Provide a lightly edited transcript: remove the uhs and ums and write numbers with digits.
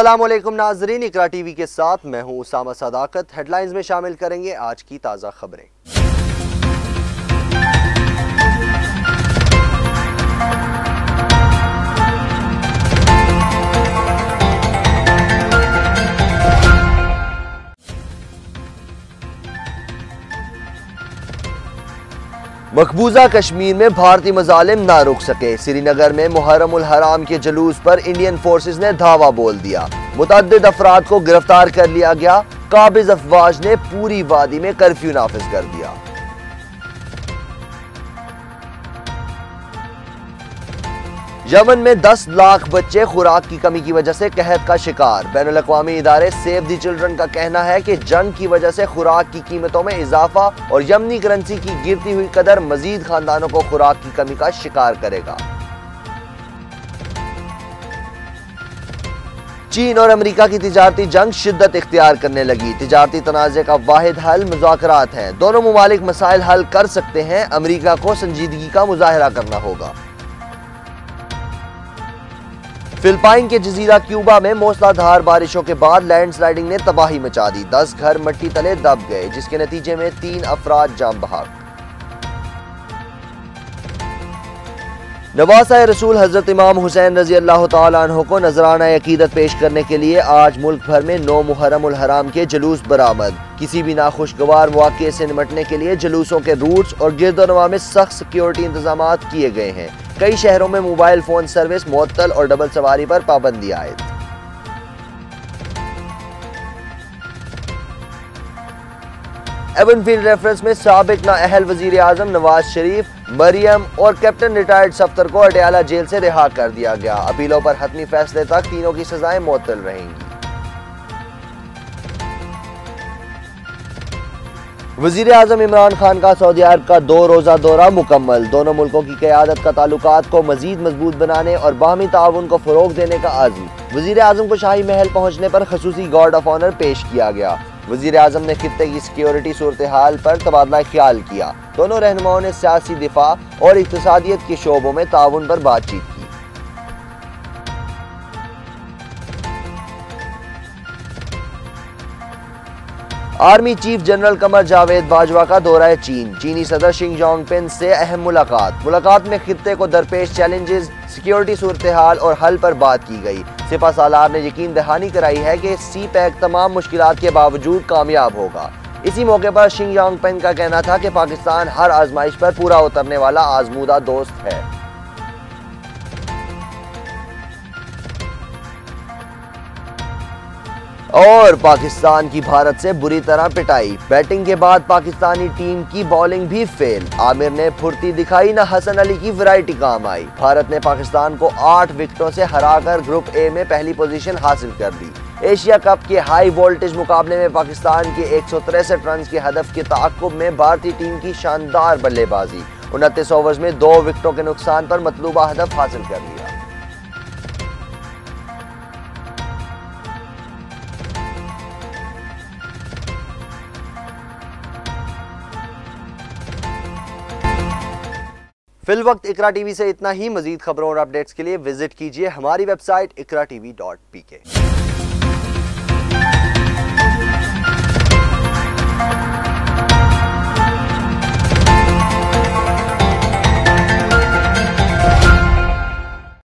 अस्सलामुअलैकुम नाजरीन, इकरा टीवी के साथ मैं हूं उसामा सदाकत। हेडलाइंस में शामिल करेंगे आज की ताज़ा खबरें। मकबूजा कश्मीर में भारतीय मजालिम ना रुक सके। श्रीनगर में मुहर्रमुल हराम के जुलूस पर इंडियन फोर्सेस ने धावा बोल दिया। मुतअद्दिद अफराद को गिरफ्तार कर लिया गया। काबिज अफवाज ने पूरी वादी में कर्फ्यू नाफिज कर दिया। यमन में 10 लाख बच्चे खुराक की कमी की वजह से कहत का शिकार। बैनुल अक़वामी इदारे सेव द चिल्ड्रन का कहना है कि जंग की वजह से खुराक की कीमतों में इजाफा और यमनी करेंसी की गिरती हुई कदर मजीद खानदानों को खुराक की कमी का शिकार करेगा। चीन और अमेरिका की तिजारती जंग शिद्दत इख्तियार करने लगी। तिजारती तनाज़े का वाहिद हल मुज़ाकरात है। दोनों मुमालिक मसाइल हल कर सकते हैं। अमेरिका को संजीदगी का मुजाहिरा करना होगा। फिलिपाइन के जजीरा क्यूबा में मूसलाधार बारिशों के बाद लैंडस्लाइडिंग ने तबाही मचा दी। 10 घर मिट्टी तले दब गए, जिसके नतीजे में 3 अफराद जान बहक। नवासा रसूल हजरत इमाम हुसैन रजी अल्लाह तआला अन्हु को नजराना अकीदत पेश करने के लिए आज मुल्क भर में 9 मुहर्रमुल हराम के जुलूस बरामद। किसी भी नाखुशगवार मौके से निपटने के लिए जुलूसों के रूट्स और गिरदोनवा में सख्त सिक्योरिटी इंतजाम किए गए हैं। कई शहरों में मोबाइल फोन सर्विस मुअत्तल और डबल सवारी पर पाबंदी आयद। एवनफील्ड रेफरेंस में साबिक नाअहल वजीर आजम नवाज शरीफ, मरियम और कैप्टन रिटायर्ड सफ्तर को अडयाला जेल से रिहा कर दिया गया। अपीलों पर हतमी फैसले तक तीनों की सजाएं मुअत्तल रहेंगी। वजीर आजम इमरान खान का सऊदी अरब का 2 रोजा दौरा मुकम्मल। दोनों मुल्कों की क़यादत का ताल्लुकात को मजीद मजबूत बनाने और बाहमी ताउन को फरोग देने का आज़म। वजीर आजम को शाही महल पहुंचने पर खसूसी गार्ड ऑफ ऑनर पेश किया गया। वजीर आजम ने खित्ते की सिक्योरिटी सूरत हाल पर तबादला ख्याल किया। दोनों रहनुमाओं ने सियासी दिफा और इक़्तिसादियत के शोबों में ताउन पर बातचीत की। Army chief general Qamar Javed Bajwa का दौरा चीन। चीनी सदर शिंग जोंगपिन से अहम मुलाकात में खित्ते को दरपेश चैलेंजेस, सिक्योरिटी सूरत हाल और हल पर बात की गई। सिपा सालार ने यकीन दहानी कराई है कि सी पैक तमाम मुश्किलात के बावजूद कामयाब होगा। इसी मौके पर शिंग जोंगपिन का कहना था कि पाकिस्तान हर आजमाइश पर पूरा उतरने वाला आजमूदा दोस्त है। और पाकिस्तान की भारत से बुरी तरह पिटाई। बैटिंग के बाद पाकिस्तानी टीम की बॉलिंग भी फेल। आमिर ने फुर्ती दिखाई, न हसन अली की वैरायटी काम आई। भारत ने पाकिस्तान को 8 विकेटों से हराकर ग्रुप ए में पहली पोजीशन हासिल कर ली। एशिया कप के हाई वोल्टेज मुकाबले में पाकिस्तान के 163 रन के हदफ के ताक़ुब में भारतीय टीम की शानदार बल्लेबाजी। 29 ओवर्स में 2 विकेटों के नुकसान पर मतलूबा हदफ हासिल कर लिया। फिल वक्त इकरा टीवी से इतना ही। मजीद खबरों और अपडेट्स के लिए विजिट कीजिए हमारी वेबसाइट ikratv.pk।